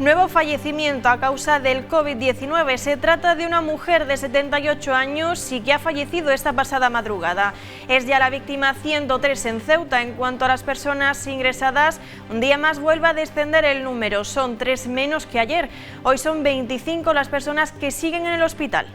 Nuevo fallecimiento a causa del COVID-19. Se trata de una mujer de 78 años y que ha fallecido esta pasada madrugada. Es ya la víctima 103 en Ceuta. En cuanto a las personas ingresadas, un día más vuelve a descender el número. Son 3 menos que ayer. Hoy son 25 las personas que siguen en el hospital.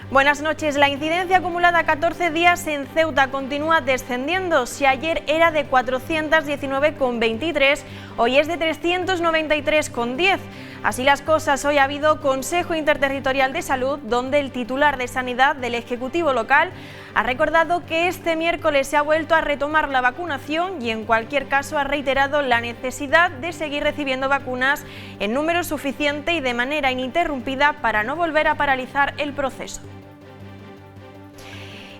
Buenas noches. La incidencia acumulada a 14 días en Ceuta continúa descendiendo. Si ayer era de 419,23, hoy es de 393,10. Así las cosas, hoy ha habido Consejo Interterritorial de Salud, donde el titular de Sanidad del Ejecutivo local ha recordado que este miércoles se ha vuelto a retomar la vacunación y en cualquier caso ha reiterado la necesidad de seguir recibiendo vacunas en número suficiente y de manera ininterrumpida para no volver a paralizar el proceso.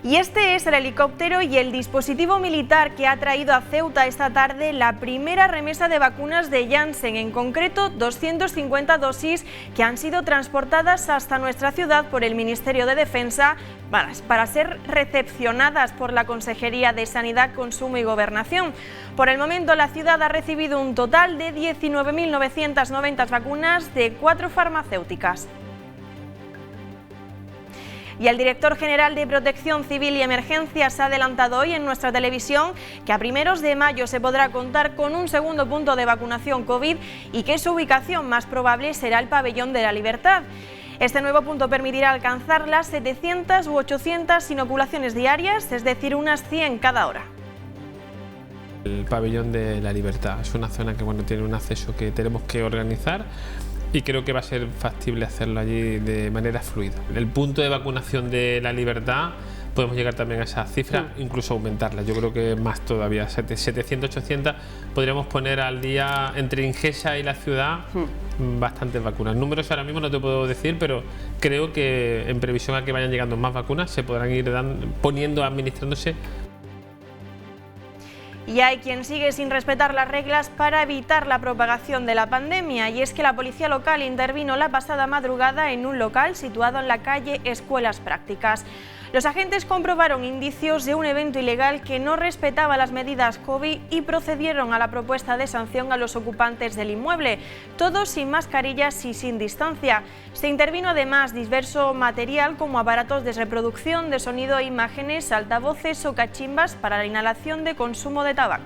Y este es el helicóptero y el dispositivo militar que ha traído a Ceuta esta tarde la primera remesa de vacunas de Janssen, en concreto 250 dosis que han sido transportadas hasta nuestra ciudad por el Ministerio de Defensa para ser recepcionadas por la Consejería de Sanidad, Consumo y Gobernación. Por el momento la ciudad ha recibido un total de 19.990 vacunas de 4 farmacéuticas. Y el director general de Protección Civil y Emergencias ha adelantado hoy en nuestra televisión que a primeros de mayo se podrá contar con un segundo punto de vacunación COVID y que su ubicación más probable será el Pabellón de la Libertad. Este nuevo punto permitirá alcanzar las 700 u 800 inoculaciones diarias, es decir, unas 100 cada hora. El Pabellón de la Libertad es una zona que tiene un acceso que tenemos que organizar y creo que va a ser factible hacerlo allí de manera fluida. El punto de vacunación de la Libertad podemos llegar también a esa cifra, incluso aumentarla. Yo creo que más todavía, 700, 800, podríamos poner al día entre Ingesa y la ciudad bastantes vacunas. Números ahora mismo no te puedo decir, pero creo que en previsión a que vayan llegando más vacunas se podrán ir administrándose. Y hay quien sigue sin respetar las reglas para evitar la propagación de la pandemia, y es que la policía local intervino la pasada madrugada en un local situado en la calle Escuelas Prácticas. Los agentes comprobaron indicios de un evento ilegal que no respetaba las medidas COVID y procedieron a la propuesta de sanción a los ocupantes del inmueble, todos sin mascarillas y sin distancia. Se intervino además diverso material como aparatos de reproducción de sonido e imágenes, altavoces o cachimbas para la inhalación de consumo de tabaco.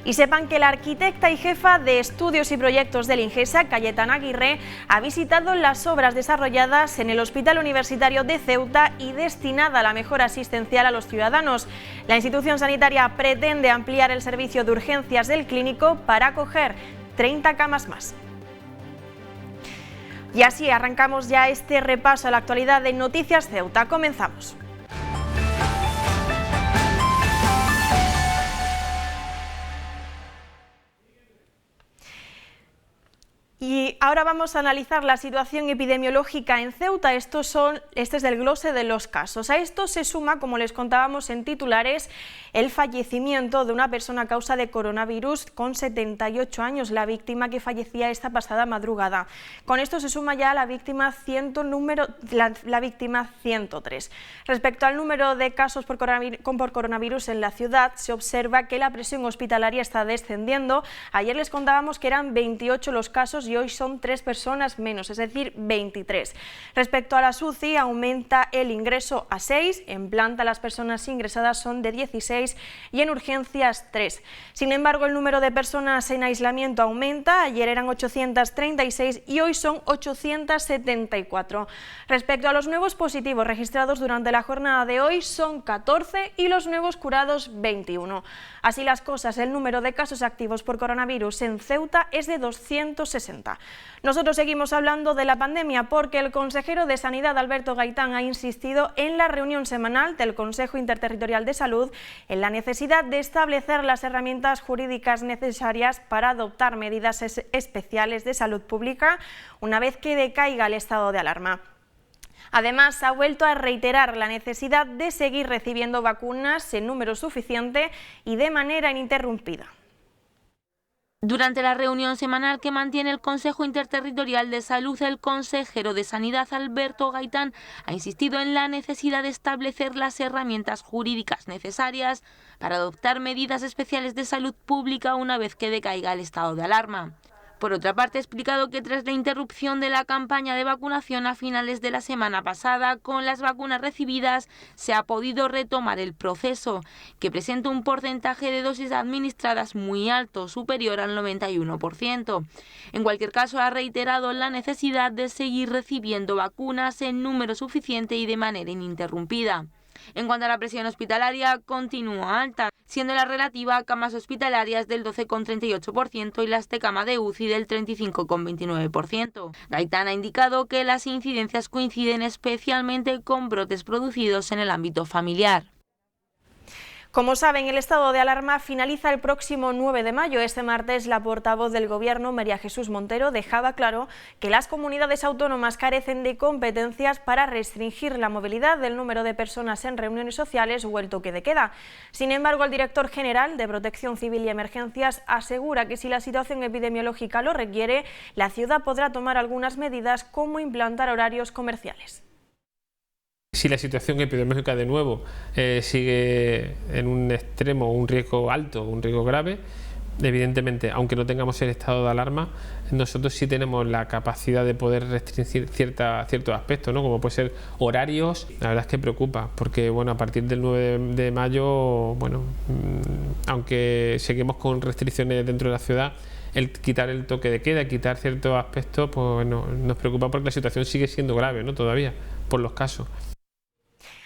Y sepan que la arquitecta y jefa de estudios y proyectos del Ingesa, Cayetana Aguirre, ha visitado las obras desarrolladas en el Hospital Universitario de Ceuta y destinada a la mejora asistencial a los ciudadanos. La institución sanitaria pretende ampliar el servicio de urgencias del clínico para acoger 30 camas más. Y así arrancamos ya este repaso a la actualidad de Noticias Ceuta. Comenzamos. Y ahora vamos a analizar la situación epidemiológica en Ceuta. Este es el glose de los casos. A esto se suma, como les contábamos en titulares, el fallecimiento de una persona a causa de coronavirus con 78 años, la víctima que fallecía esta pasada madrugada. Con esto se suma ya la víctima 103. Respecto al número de casos por coronavirus en la ciudad, se observa que la presión hospitalaria está descendiendo. Ayer les contábamos que eran 28 los casos y hoy son 3 personas menos, es decir, 23. Respecto a las UCI, aumenta el ingreso a 6, en planta las personas ingresadas son de 16 y en urgencias 3. Sin embargo, el número de personas en aislamiento aumenta, ayer eran 836 y hoy son 874. Respecto a los nuevos positivos registrados durante la jornada de hoy son 14 y los nuevos curados 21. Así las cosas, el número de casos activos por coronavirus en Ceuta es de 260. Nosotros seguimos hablando de la pandemia porque el consejero de Sanidad, Alberto Gaitán, ha insistido en la reunión semanal del Consejo Interterritorial de Salud en la necesidad de establecer las herramientas jurídicas necesarias para adoptar medidas especiales de salud pública una vez que decaiga el estado de alarma. Además, ha vuelto a reiterar la necesidad de seguir recibiendo vacunas en número suficiente y de manera ininterrumpida. Durante la reunión semanal que mantiene el Consejo Interterritorial de Salud, el consejero de Sanidad, Alberto Gaitán, ha insistido en la necesidad de establecer las herramientas jurídicas necesarias para adoptar medidas especiales de salud pública una vez que decaiga el estado de alarma. Por otra parte, ha explicado que tras la interrupción de la campaña de vacunación a finales de la semana pasada, con las vacunas recibidas se ha podido retomar el proceso, que presenta un porcentaje de dosis administradas muy alto, superior al 91%. En cualquier caso, ha reiterado la necesidad de seguir recibiendo vacunas en número suficiente y de manera ininterrumpida. En cuanto a la presión hospitalaria, continúa alta, siendo la relativa a camas hospitalarias del 12,38% y las de cama de UCI del 35,29%. Gaitán ha indicado que las incidencias coinciden especialmente con brotes producidos en el ámbito familiar. Como saben, el estado de alarma finaliza el próximo 9 de mayo. Este martes, la portavoz del Gobierno, María Jesús Montero, dejaba claro que las comunidades autónomas carecen de competencias para restringir la movilidad del número de personas en reuniones sociales o el toque de queda. Sin embargo, el director general de Protección Civil y Emergencias asegura que si la situación epidemiológica lo requiere, la ciudad podrá tomar algunas medidas como implantar horarios comerciales. Si la situación epidemiológica de nuevo sigue en un extremo, un riesgo alto, un riesgo grave, evidentemente, aunque no tengamos el estado de alarma, nosotros sí tenemos la capacidad de poder restringir ciertos aspectos, ¿no? Como puede ser horarios. La verdad es que preocupa, porque bueno, a partir del 9 de mayo, bueno, aunque seguimos con restricciones dentro de la ciudad, el quitar el toque de queda, quitar ciertos aspectos, pues bueno, nos preocupa porque la situación sigue siendo grave, ¿no? Todavía, por los casos.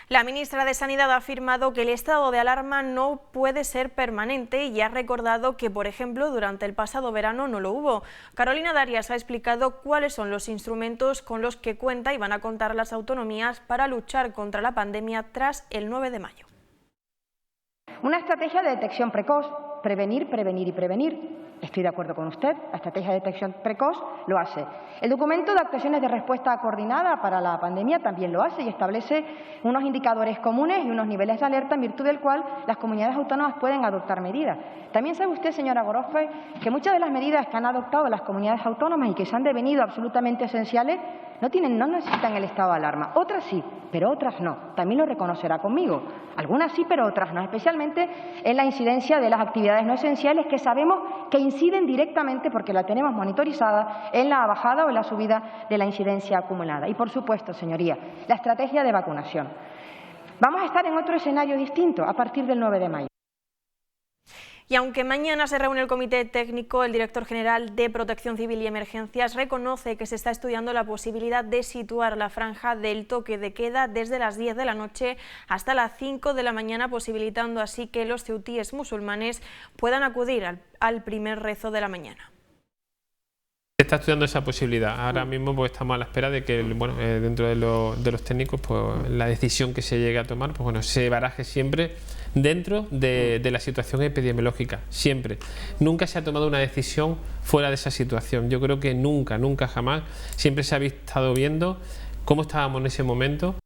La ministra de Sanidad ha afirmado que el estado de alarma no puede ser permanente y ha recordado que, por ejemplo, durante el pasado verano no lo hubo. Carolina Darias ha explicado cuáles son los instrumentos con los que cuenta y van a contar las autonomías para luchar contra la pandemia tras el 9 de mayo. Una estrategia de detección precoz, prevenir, prevenir y prevenir. Estoy de acuerdo con usted, la estrategia de detección precoz lo hace. El documento de actuaciones de respuesta coordinada para la pandemia también lo hace y establece unos indicadores comunes y unos niveles de alerta en virtud del cual las comunidades autónomas pueden adoptar medidas. También sabe usted, señora Gorospe, que muchas de las medidas que han adoptado las comunidades autónomas y que se han devenido absolutamente esenciales no necesitan el estado de alarma. Otras sí, pero otras no. También lo reconocerá conmigo. Algunas sí, pero otras no, especialmente en la incidencia de las actividades no esenciales que sabemos que inciden directamente, porque la tenemos monitorizada, en la bajada o en la subida de la incidencia acumulada. Y, por supuesto, señoría, la estrategia de vacunación. Vamos a estar en otro escenario distinto a partir del 9 de mayo. Y aunque mañana se reúne el Comité Técnico, el director general de Protección Civil y Emergencias reconoce que se está estudiando la posibilidad de situar la franja del toque de queda desde las 10 de la noche hasta las 5 de la mañana, posibilitando así que los ceutíes musulmanes puedan acudir al primer rezo de la mañana. Se está estudiando esa posibilidad. Ahora mismo pues estamos a la espera de que dentro de los técnicos pues la decisión que se llegue a tomar pues bueno, se baraje siempre dentro de la situación epidemiológica, siempre. Nunca se ha tomado una decisión fuera de esa situación. Yo creo que nunca jamás, siempre se ha estado viendo cómo estábamos en ese momento.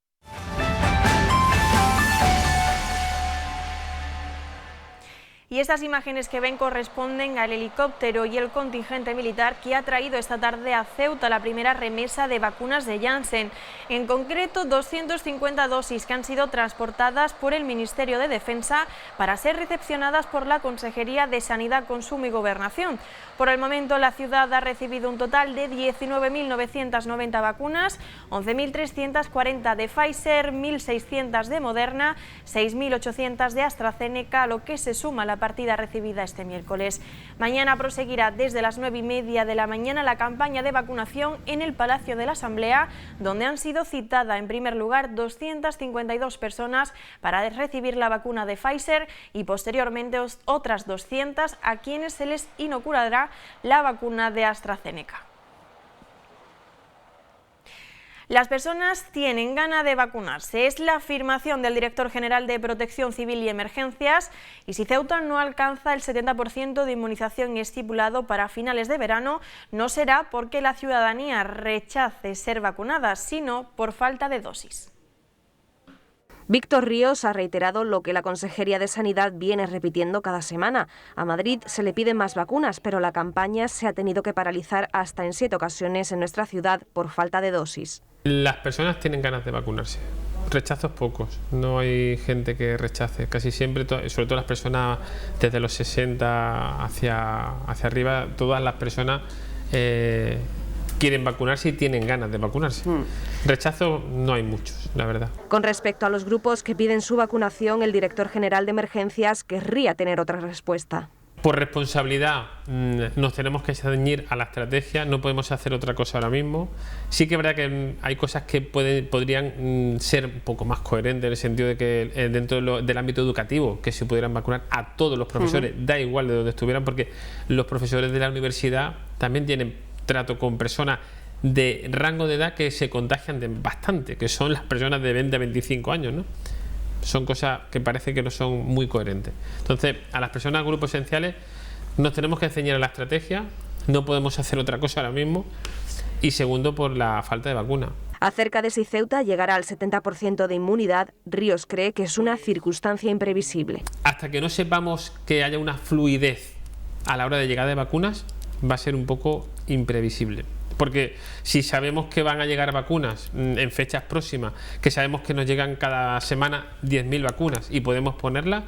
Y estas imágenes que ven corresponden al helicóptero y el contingente militar que ha traído esta tarde a Ceuta la primera remesa de vacunas de Janssen. En concreto, 250 dosis que han sido transportadas por el Ministerio de Defensa para ser recepcionadas por la Consejería de Sanidad, Consumo y Gobernación. Por el momento, la ciudad ha recibido un total de 19.990 vacunas, 11.340 de Pfizer, 1.600 de Moderna, 6.800 de AstraZeneca, a lo que se suma la partida recibida este miércoles. Mañana proseguirá desde las 9:30 de la mañana la campaña de vacunación en el Palacio de la Asamblea, donde han sido citadas en primer lugar 252 personas para recibir la vacuna de Pfizer y posteriormente otras 200 a quienes se les inoculará la vacuna de AstraZeneca. Las personas tienen ganas de vacunarse, es la afirmación del director general de Protección Civil y Emergencias, y si Ceuta no alcanza el 70% de inmunización estipulado para finales de verano, no será porque la ciudadanía rechace ser vacunada, sino por falta de dosis. Víctor Ríos ha reiterado lo que la Consejería de Sanidad viene repitiendo cada semana. A Madrid se le piden más vacunas, pero la campaña se ha tenido que paralizar hasta en 7 ocasiones en nuestra ciudad por falta de dosis. Las personas tienen ganas de vacunarse. Rechazos pocos, no hay gente que rechace. Casi siempre, sobre todo las personas desde los 60 hacia arriba, todas las personas quieren vacunarse y tienen ganas de vacunarse. Rechazos no hay muchos, la verdad. Con respecto a los grupos que piden su vacunación, el director general de Emergencias querría tener otra respuesta. Por responsabilidad nos tenemos que ceñir a la estrategia, no podemos hacer otra cosa ahora mismo. Sí que es verdad que hay cosas que podrían ser un poco más coherentes, en el sentido de que dentro del ámbito educativo, que se pudieran vacunar a todos los profesores, da igual de donde estuvieran, porque los profesores de la universidad también tienen trato con personas de rango de edad que se contagian bastante, que son las personas de 20 a 25 años, ¿no? Son cosas que parece que no son muy coherentes. Entonces, a las personas grupos esenciales nos tenemos que ceñir a la estrategia, no podemos hacer otra cosa ahora mismo, y segundo, por la falta de vacuna. Acerca de si Ceuta llegará al 70% de inmunidad, Ríos cree que es una circunstancia imprevisible. Hasta que no sepamos que haya una fluidez a la hora de llegada de vacunas, va a ser un poco imprevisible. Porque si sabemos que van a llegar vacunas en fechas próximas, que sabemos que nos llegan cada semana 10.000 vacunas y podemos ponerlas,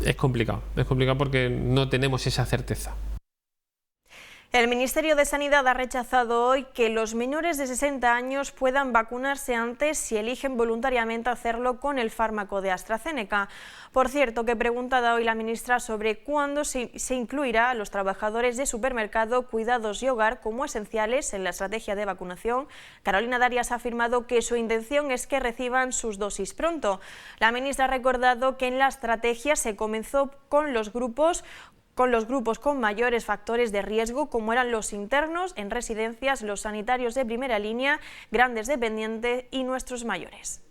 es complicado. Es complicado porque no tenemos esa certeza. El Ministerio de Sanidad ha rechazado hoy que los menores de 60 años puedan vacunarse antes si eligen voluntariamente hacerlo con el fármaco de AstraZeneca. Por cierto, que preguntada hoy la ministra sobre cuándo se incluirá a los trabajadores de supermercado, cuidados y hogar como esenciales en la estrategia de vacunación, Carolina Darias ha afirmado que su intención es que reciban sus dosis pronto. La ministra ha recordado que en la estrategia se comenzó con los grupos con mayores factores de riesgo, como eran los internos en residencias, los sanitarios de primera línea, grandes dependientes y nuestros mayores.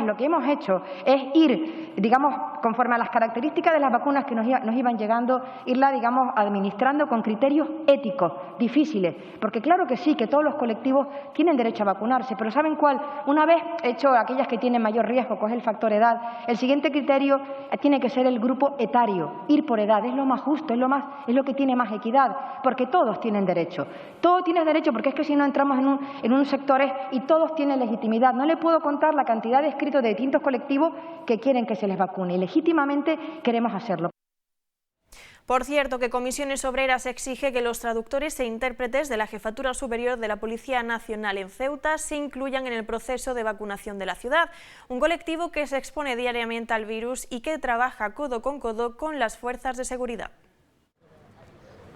Lo que hemos hecho es ir, digamos, conforme a las características de las vacunas que nos iban llegando, irla, digamos, administrando con criterios éticos difíciles, porque claro que sí, que todos los colectivos tienen derecho a vacunarse, pero ¿saben cuál? Una vez hecho aquellas que tienen mayor riesgo, que es el factor edad, el siguiente criterio tiene que ser el grupo etario, ir por edad, es lo más justo, es lo que tiene más equidad, porque todos tienen derecho. Todos tienen derecho, porque es que si no entramos en unos sectores y todos tienen legitimidad. No le puedo contar la cantidad de escritos de distintos colectivos que quieren que se les vacune y legítimamente queremos hacerlo. Por cierto, que Comisiones Obreras exige que los traductores e intérpretes de la Jefatura Superior de la Policía Nacional en Ceuta se incluyan en el proceso de vacunación de la ciudad, un colectivo que se expone diariamente al virus y que trabaja codo con las fuerzas de seguridad.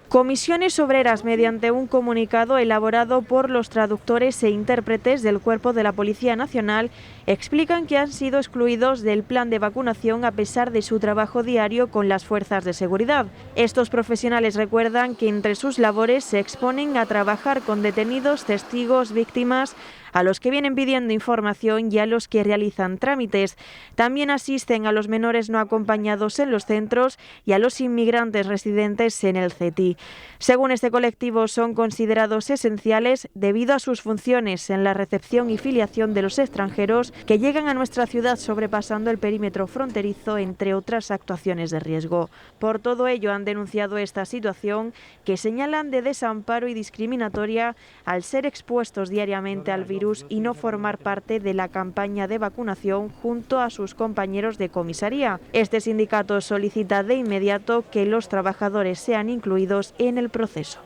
Comisiones Obreras, mediante un comunicado elaborado por los traductores e intérpretes del Cuerpo de la Policía Nacional, explican que han sido excluidos del plan de vacunación a pesar de su trabajo diario con las fuerzas de seguridad. Estos profesionales recuerdan que entre sus labores se exponen a trabajar con detenidos, testigos, víctimas, a los que vienen pidiendo información y a los que realizan trámites. También asisten a los menores no acompañados en los centros y a los inmigrantes residentes en el CETI. Según este colectivo, son considerados esenciales debido a sus funciones en la recepción y filiación de los extranjeros que llegan a nuestra ciudad sobrepasando el perímetro fronterizo, entre otras actuaciones de riesgo. Por todo ello, han denunciado esta situación que señalan de desamparo y discriminatoria al ser expuestos diariamente al virus y no formar parte de la campaña de vacunación junto a sus compañeros de comisaría. Este sindicato solicita de inmediato que los trabajadores sean incluidos en el proceso.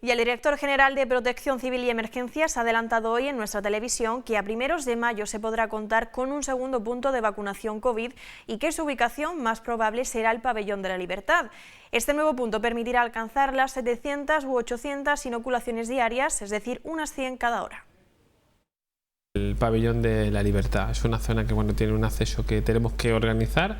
Y el director general de Protección Civil y Emergencias ha adelantado hoy en nuestra televisión que a primeros de mayo se podrá contar con un segundo punto de vacunación COVID y que su ubicación más probable será el Pabellón de la Libertad. Este nuevo punto permitirá alcanzar las 700 u 800 inoculaciones diarias, es decir, unas 100 cada hora. El Pabellón de la Libertad es una zona que tiene un acceso que tenemos que organizar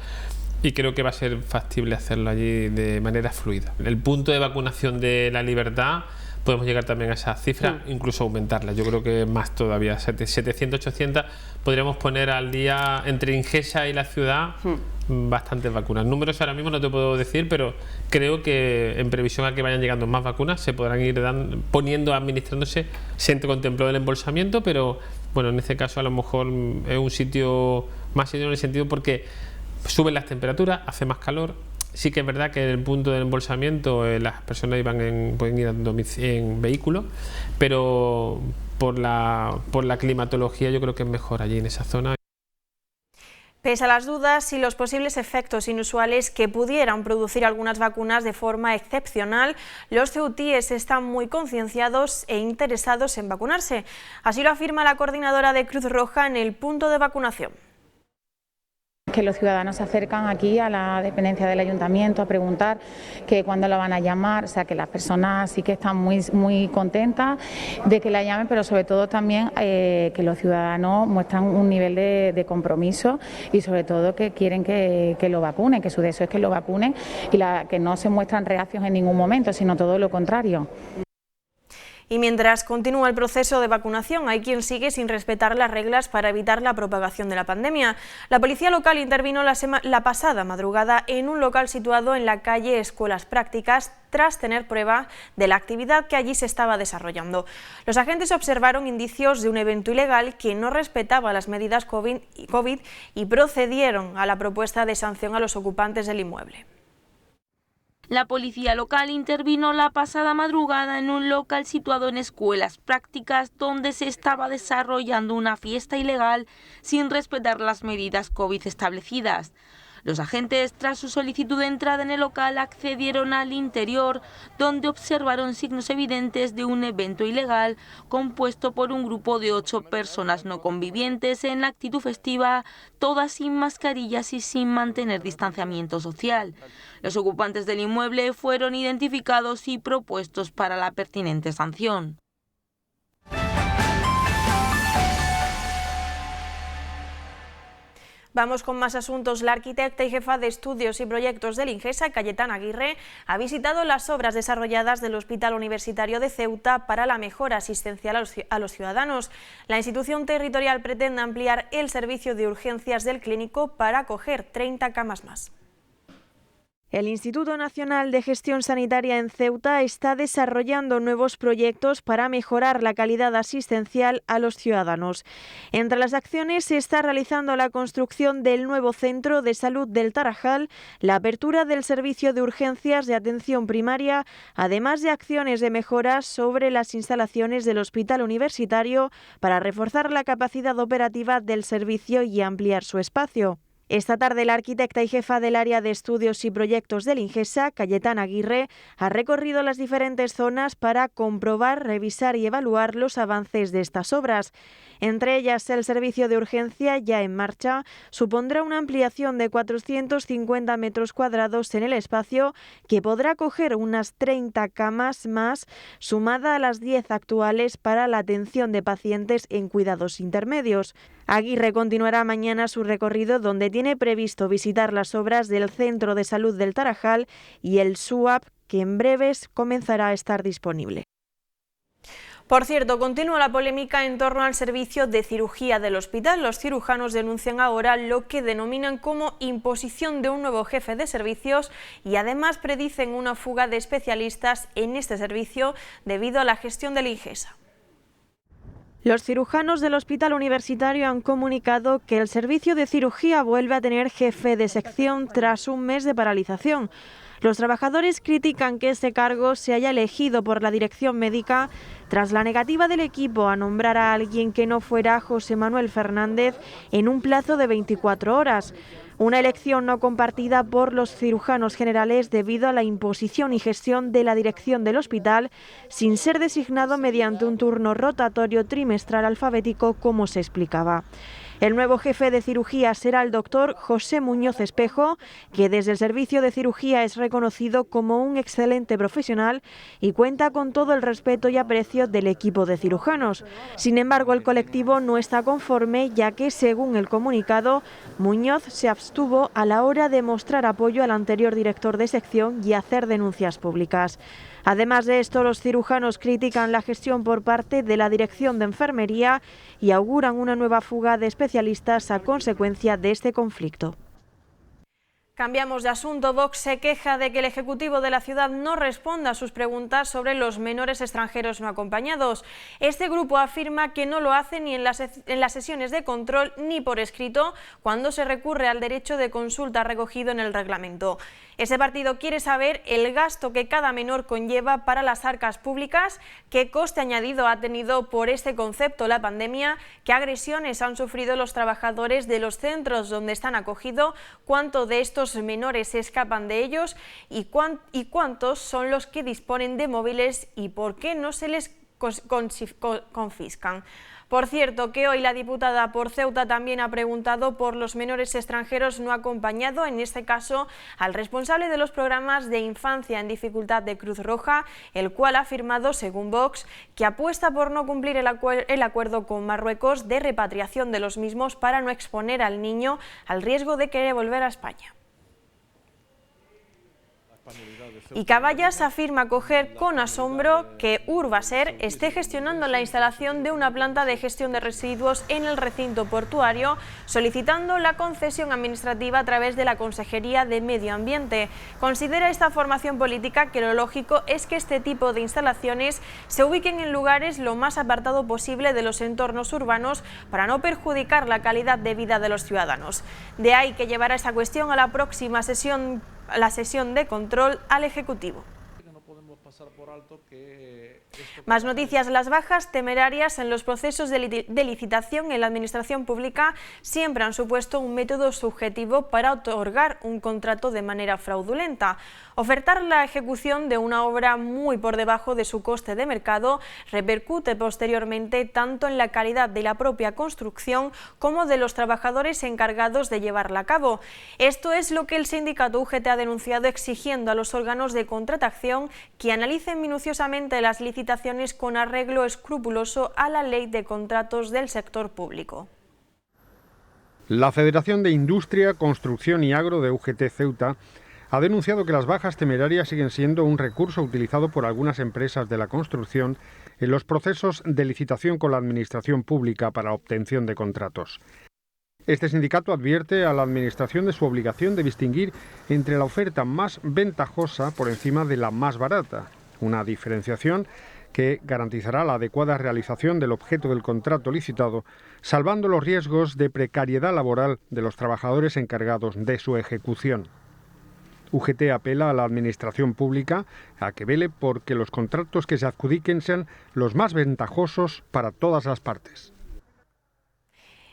y creo que va a ser factible hacerlo allí de manera fluida. El punto de vacunación de la Libertad podemos llegar también a esa cifra, incluso aumentarla. Yo creo que más todavía, 700, 800, podríamos poner al día entre Ingesa y la ciudad bastantes vacunas. Números ahora mismo no te puedo decir, pero creo que en previsión a que vayan llegando más vacunas se podrán ir administrándose. Se contempló el embolsamiento, pero Bueno, en este caso a lo mejor es un sitio más idóneo en el sentido porque suben las temperaturas, hace más calor. Sí que es verdad que en el punto de embolsamiento las personas pueden ir en vehículo, pero por la climatología yo creo que es mejor allí en esa zona. Pese a las dudas y los posibles efectos inusuales que pudieran producir algunas vacunas de forma excepcional, los ceutíes están muy concienciados e interesados en vacunarse. Así lo afirma la coordinadora de Cruz Roja en el punto de vacunación. Que los ciudadanos se acercan aquí a la dependencia del ayuntamiento a preguntar que cuándo la van a llamar, o sea que las personas sí que están muy contentas de que la llamen, pero sobre todo también que los ciudadanos muestran un nivel de compromiso y sobre todo que quieren que lo vacunen, que su deseo es que lo vacunen y que no se muestran reacios en ningún momento, sino todo lo contrario. Y mientras continúa el proceso de vacunación, hay quien sigue sin respetar las reglas para evitar la propagación de la pandemia. La policía local intervino la pasada madrugada en un local situado en la calle Escuelas Prácticas tras tener prueba de la actividad que allí se estaba desarrollando. Los agentes observaron indicios de un evento ilegal que no respetaba las medidas COVID y procedieron a la propuesta de sanción a los ocupantes del inmueble. La policía local intervino la pasada madrugada en un local situado en Escuelas Prácticas donde se estaba desarrollando una fiesta ilegal sin respetar las medidas COVID establecidas. Los agentes, tras su solicitud de entrada en el local, accedieron al interior, donde observaron signos evidentes de un evento ilegal compuesto por un grupo de 8 personas no convivientes en actitud festiva, todas sin mascarillas y sin mantener distanciamiento social. Los ocupantes del inmueble fueron identificados y propuestos para la pertinente sanción. Vamos con más asuntos. La arquitecta y jefa de estudios y proyectos del INGESA, Cayetana Aguirre, ha visitado las obras desarrolladas del Hospital Universitario de Ceuta para la mejora asistencial a los ciudadanos. La institución territorial pretende ampliar el servicio de urgencias del clínico para acoger 30 camas más. El Instituto Nacional de Gestión Sanitaria en Ceuta está desarrollando nuevos proyectos para mejorar la calidad asistencial a los ciudadanos. Entre las acciones se está realizando la construcción del nuevo Centro de Salud del Tarajal, la apertura del servicio de urgencias de atención primaria, además de acciones de mejora sobre las instalaciones del Hospital Universitario para reforzar la capacidad operativa del servicio y ampliar su espacio. Esta tarde la arquitecta y jefa del área de estudios y proyectos del INGESA, Cayetana Aguirre, ha recorrido las diferentes zonas para comprobar, revisar y evaluar los avances de estas obras. Entre ellas, el servicio de urgencia ya en marcha supondrá una ampliación de 450 metros cuadrados en el espacio que podrá acoger unas 30 camas más, sumada a las 10 actuales para la atención de pacientes en cuidados intermedios. Aguirre continuará mañana su recorrido donde tiene previsto visitar las obras del Centro de Salud del Tarajal y el SUAP, que en breves comenzará a estar disponible. Por cierto, continúa la polémica en torno al servicio de cirugía del hospital. Los cirujanos denuncian ahora lo que denominan como imposición de un nuevo jefe de servicios y además predicen una fuga de especialistas en este servicio debido a la gestión del INGESA. Los cirujanos del Hospital Universitario han comunicado que el servicio de cirugía vuelve a tener jefe de sección tras un mes de paralización. Los trabajadores critican que este cargo se haya elegido por la dirección médica tras la negativa del equipo a nombrar a alguien que no fuera José Manuel Fernández en un plazo de 24 horas. Una elección no compartida por los cirujanos generales debido a la imposición y gestión de la dirección del hospital sin ser designado mediante un turno rotatorio trimestral alfabético, como se explicaba. El nuevo jefe de cirugía será el doctor José Muñoz Espejo, que desde el servicio de cirugía es reconocido como un excelente profesional y cuenta con todo el respeto y aprecio del equipo de cirujanos. Sin embargo, el colectivo no está conforme, ya que, según el comunicado, Muñoz se abstuvo a la hora de mostrar apoyo al anterior director de sección y hacer denuncias públicas. Además de esto, los cirujanos critican la gestión por parte de la Dirección de Enfermería y auguran una nueva fuga de especialistas a consecuencia de este conflicto. Cambiamos de asunto. Vox se queja de que el Ejecutivo de la ciudad no responda a sus preguntas sobre los menores extranjeros no acompañados. Este grupo afirma que no lo hace ni en las sesiones de control ni por escrito cuando se recurre al derecho de consulta recogido en el reglamento. Ese partido quiere saber el gasto que cada menor conlleva para las arcas públicas, qué coste añadido ha tenido por este concepto la pandemia, qué agresiones han sufrido los trabajadores de los centros donde están acogidos, cuánto de estos menores se escapan de ellos y cuántos son los que disponen de móviles y por qué no se les confiscan. Por cierto, que hoy la diputada por Ceuta también ha preguntado por los menores extranjeros no acompañados, en este caso al responsable de los programas de infancia en dificultad de Cruz Roja, el cual ha afirmado, según Vox, que apuesta por no cumplir el acuerdo con Marruecos de repatriación de los mismos para no exponer al niño al riesgo de querer volver a España. Y Caballas afirma acoger con asombro que Urbaser esté gestionando la instalación de una planta de gestión de residuos en el recinto portuario, solicitando la concesión administrativa a través de la Consejería de Medio Ambiente. Considera esta formación política que lo lógico es que este tipo de instalaciones se ubiquen en lugares lo más apartado posible de los entornos urbanos para no perjudicar la calidad de vida de los ciudadanos. De ahí que llevará esta cuestión a la próxima sesión de control al Ejecutivo. Más noticias. Las bajas temerarias en los procesos de licitación en la administración pública siempre han supuesto un método subjetivo para otorgar un contrato de manera fraudulenta. Ofertar la ejecución de una obra muy por debajo de su coste de mercado repercute posteriormente tanto en la calidad de la propia construcción como de los trabajadores encargados de llevarla a cabo. Esto es lo que el sindicato UGT ha denunciado, exigiendo a los órganos de contratación que analicen minuciosamente las licitaciones con arreglo escrupuloso a la ley de contratos del sector público. La Federación de Industria, Construcción y Agro de UGT Ceuta ha denunciado que las bajas temerarias siguen siendo un recurso utilizado por algunas empresas de la construcción en los procesos de licitación con la administración pública para obtención de contratos. Este sindicato advierte a la Administración de su obligación de distinguir entre la oferta más ventajosa por encima de la más barata, una diferenciación que garantizará la adecuada realización del objeto del contrato licitado, salvando los riesgos de precariedad laboral de los trabajadores encargados de su ejecución. UGT apela a la Administración pública a que vele por que los contratos que se adjudiquen sean los más ventajosos para todas las partes.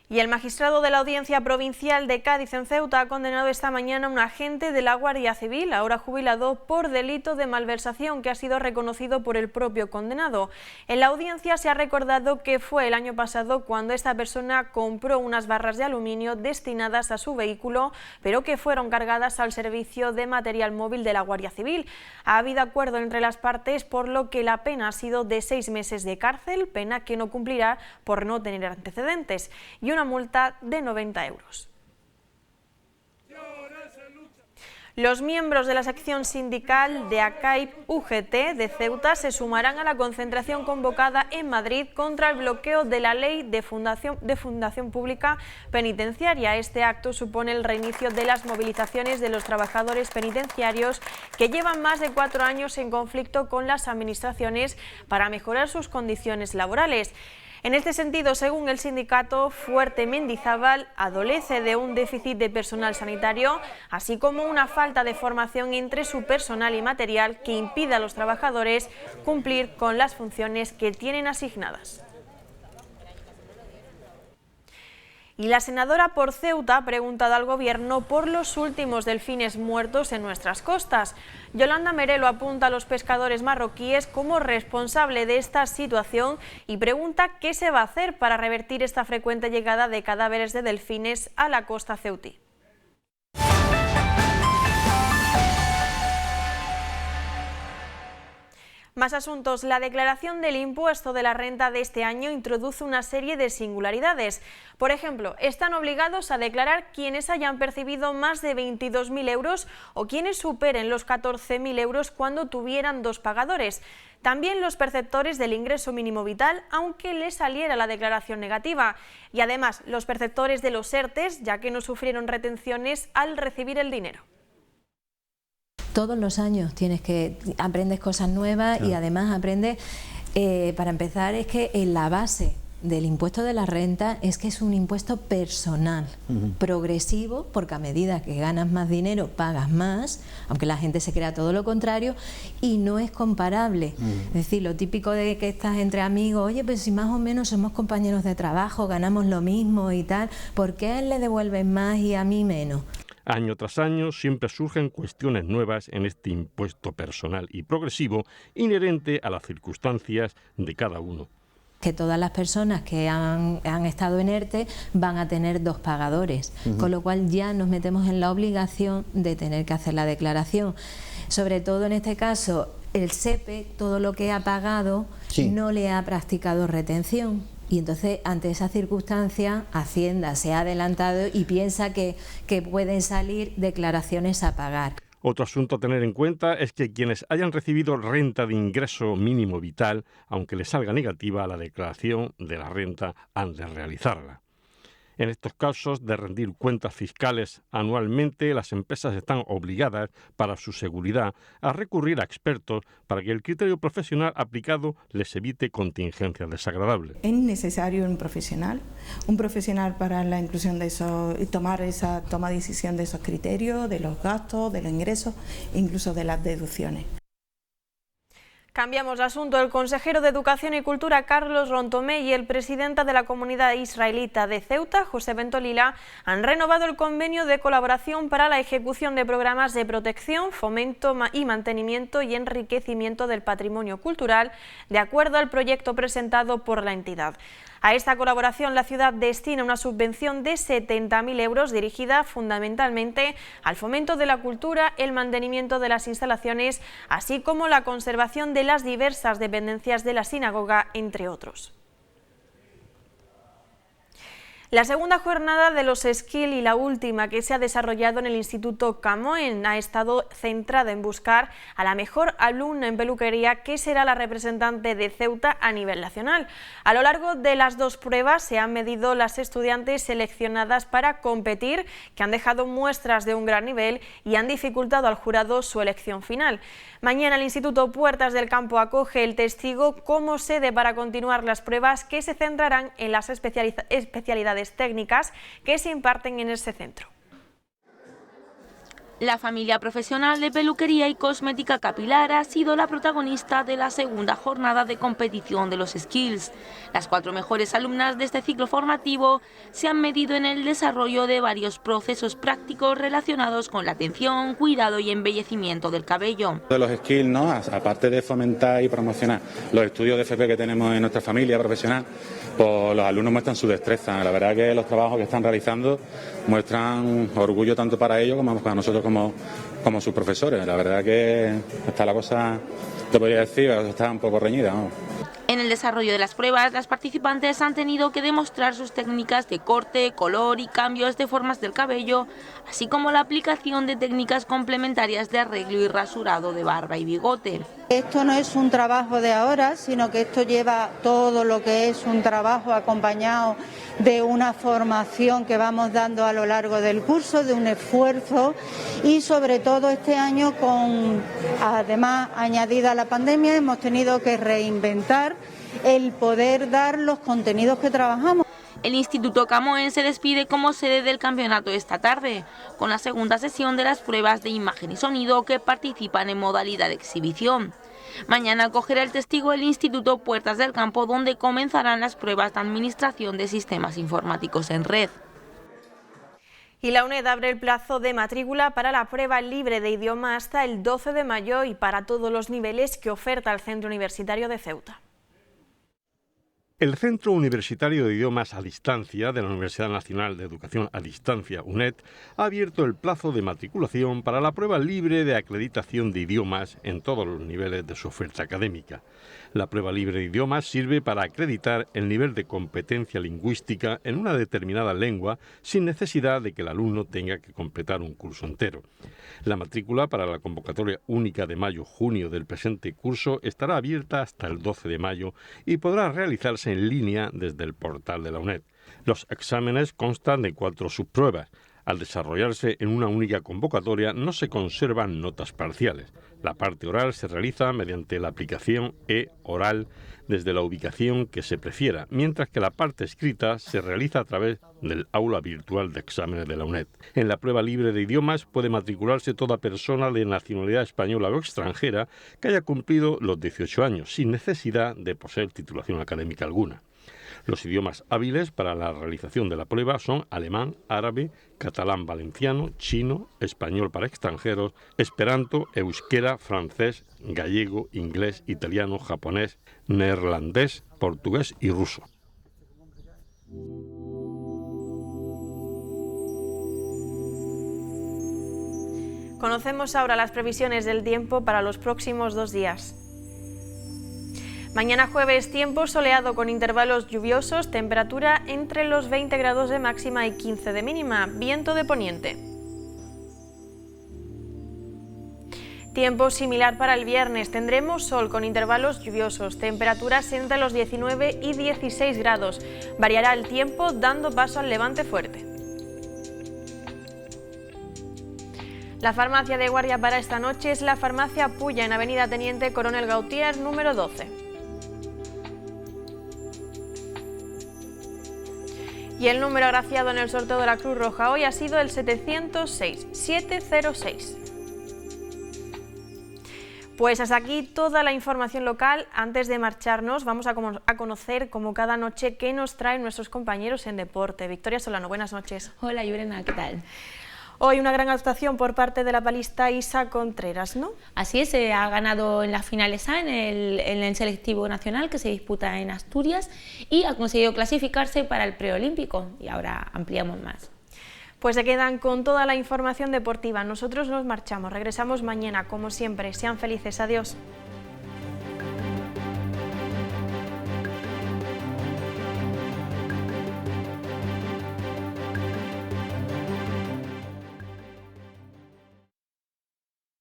Y el magistrado de la Audiencia Provincial de Cádiz en Ceuta ha condenado esta mañana a un agente de la Guardia Civil, ahora jubilado, por delito de malversación que ha sido reconocido por el propio condenado. En la audiencia se ha recordado que fue el año pasado cuando esta persona compró unas barras de aluminio destinadas a su vehículo, pero que fueron cargadas al servicio de material móvil de la Guardia Civil. Ha habido acuerdo entre las partes, por lo que la pena ha sido de 6 meses de cárcel, pena que no cumplirá por no tener antecedentes, y una multa de 90 euros. Los miembros de la sección sindical de ACAIP UGT de Ceuta se sumarán a la concentración convocada en Madrid contra el bloqueo de la ley de fundación pública penitenciaria. Este acto supone el reinicio de las movilizaciones de los trabajadores penitenciarios que llevan más de 4 años en conflicto con las administraciones para mejorar sus condiciones laborales. En este sentido, según el sindicato, Fuerte Mendizábal adolece de un déficit de personal sanitario, así como una falta de formación entre su personal y material que impide a los trabajadores cumplir con las funciones que tienen asignadas. Y la senadora por Ceuta ha preguntado al Gobierno por los últimos delfines muertos en nuestras costas. Yolanda Merelo apunta a los pescadores marroquíes como responsable de esta situación y pregunta qué se va a hacer para revertir esta frecuente llegada de cadáveres de delfines a la costa ceutí. Más asuntos. La declaración del impuesto de la renta de este año introduce una serie de singularidades. Por ejemplo, están obligados a declarar quienes hayan percibido más de 22.000 euros o quienes superen los 14.000 euros cuando tuvieran dos pagadores. También los perceptores del ingreso mínimo vital, aunque les saliera la declaración negativa. Y además, los perceptores de los ERTEs, ya que no sufrieron retenciones al recibir el dinero. Todos los años aprendes cosas nuevas, claro. Y además aprendes, para empezar, es que en la base del impuesto de la renta es que es un impuesto personal, progresivo, porque a medida que ganas más dinero pagas más, aunque la gente se crea todo lo contrario, y no es comparable. Es decir, lo típico de que estás entre amigos, oye, pues si más o menos somos compañeros de trabajo, ganamos lo mismo y tal, ¿por qué a él le devuelven más y a mí menos? Año tras año siempre surgen cuestiones nuevas en este impuesto personal y progresivo inherente a las circunstancias de cada uno. Que todas las personas que han estado en ERTE van a tener dos pagadores, con lo cual ya nos metemos en la obligación de tener que hacer la declaración. Sobre todo en este caso, el SEPE, todo lo que ha pagado, no le ha practicado retención. Y entonces, ante esa circunstancia, Hacienda se ha adelantado y piensa que pueden salir declaraciones a pagar. Otro asunto a tener en cuenta es que quienes hayan recibido renta de ingreso mínimo vital, aunque les salga negativa, la declaración de la renta han de realizarla. En estos casos de rendir cuentas fiscales anualmente, las empresas están obligadas, para su seguridad, a recurrir a expertos para que el criterio profesional aplicado les evite contingencias desagradables. Es necesario un profesional para la inclusión de esos, tomar esa toma de decisión de esos criterios, de los gastos, de los ingresos, incluso de las deducciones. Cambiamos de asunto. El consejero de Educación y Cultura, Carlos Rontomé, y el presidente de la comunidad israelita de Ceuta, José Bentolila, han renovado el convenio de colaboración para la ejecución de programas de protección, fomento y mantenimiento y enriquecimiento del patrimonio cultural, de acuerdo al proyecto presentado por la entidad. A esta colaboración la ciudad destina una subvención de 70.000 euros dirigida fundamentalmente al fomento de la cultura, el mantenimiento de las instalaciones, así como la conservación de las diversas dependencias de la sinagoga, entre otros. La segunda jornada de los Skills y la última que se ha desarrollado en el Instituto Camoen ha estado centrada en buscar a la mejor alumna en peluquería, que será la representante de Ceuta a nivel nacional. A lo largo de las dos pruebas se han medido las estudiantes seleccionadas para competir, que han dejado muestras de un gran nivel y han dificultado al jurado su elección final. Mañana el Instituto Puertas del Campo acoge el Testigo como sede para continuar las pruebas, que se centrarán en las especialidades técnicas que se imparten en ese centro. La familia profesional de peluquería y cosmética capilar ha sido la protagonista de la segunda jornada de competición de los Skills. Las 4 mejores alumnas de este ciclo formativo se han medido en el desarrollo de varios procesos prácticos relacionados con la atención, cuidado y embellecimiento del cabello. De los Skills, ¿no? Aparte de fomentar y promocionar los estudios de FP que tenemos en nuestra familia profesional, pues los alumnos muestran su destreza. La verdad que los trabajos que están realizando muestran orgullo tanto para ellos como para nosotros como sus profesores. La verdad que está la cosa, te podría decir, está un poco reñida, ¿no? En el desarrollo de las pruebas, las participantes han tenido que demostrar sus técnicas de corte, color y cambios de formas del cabello, así como la aplicación de técnicas complementarias de arreglo y rasurado de barba y bigote. Esto no es un trabajo de ahora, sino que esto lleva todo lo que es un trabajo acompañado de una formación que vamos dando a lo largo del curso, de un esfuerzo, y sobre todo este año, además añadida la pandemia, hemos tenido que reinventar el poder dar los contenidos que trabajamos. El Instituto Camoen se despide como sede del campeonato esta tarde, con la segunda sesión de las pruebas de imagen y sonido que participan en modalidad de exhibición. Mañana acogerá el Testigo el Instituto Puertas del Campo, donde comenzarán las pruebas de administración de sistemas informáticos en red. Y la UNED abre el plazo de matrícula para la prueba libre de idioma hasta el 12 de mayo y para todos los niveles que oferta el Centro Universitario de Ceuta. El Centro Universitario de Idiomas a Distancia de la Universidad Nacional de Educación a Distancia, UNED, ha abierto el plazo de matriculación para la prueba libre de acreditación de idiomas en todos los niveles de su oferta académica. La prueba libre de idiomas sirve para acreditar el nivel de competencia lingüística en una determinada lengua sin necesidad de que el alumno tenga que completar un curso entero. La matrícula para la convocatoria única de mayo-junio del presente curso estará abierta hasta el 12 de mayo y podrá realizarse en línea desde el portal de la UNED. Los exámenes constan de 4 subpruebas. Al desarrollarse en una única convocatoria no se conservan notas parciales. La parte oral se realiza mediante la aplicación e-oral desde la ubicación que se prefiera, mientras que la parte escrita se realiza a través del aula virtual de exámenes de la UNED. En la prueba libre de idiomas puede matricularse toda persona de nacionalidad española o extranjera que haya cumplido los 18 años, sin necesidad de poseer titulación académica alguna. Los idiomas hábiles para la realización de la prueba son alemán, árabe, catalán valenciano, chino, español para extranjeros, esperanto, euskera, francés, gallego, inglés, italiano, japonés, neerlandés, portugués y ruso. Conocemos ahora las previsiones del tiempo para los próximos 2 días. Mañana jueves, tiempo soleado con intervalos lluviosos, temperatura entre los 20 grados de máxima y 15 de mínima, viento de poniente. Tiempo similar para el viernes, tendremos sol con intervalos lluviosos, temperaturas entre los 19 y 16 grados, variará el tiempo dando paso al levante fuerte. La farmacia de guardia para esta noche es la farmacia Puya en Avenida Teniente Coronel Gautier, número 12. Y el número agraciado en el sorteo de la Cruz Roja hoy ha sido el 706. Pues hasta aquí toda la información local. Antes de marcharnos vamos a conocer, como cada noche, qué nos traen nuestros compañeros en deporte. Victoria Solano, buenas noches. Hola, Yurena, ¿qué tal? Hoy una gran actuación por parte de la palista Isa Contreras, ¿no? Así es, ha ganado en las finales A en el selectivo nacional que se disputa en Asturias y ha conseguido clasificarse para el preolímpico y ahora ampliamos más. Pues se quedan con toda la información deportiva. Nosotros nos marchamos, regresamos mañana como siempre. Sean felices, adiós.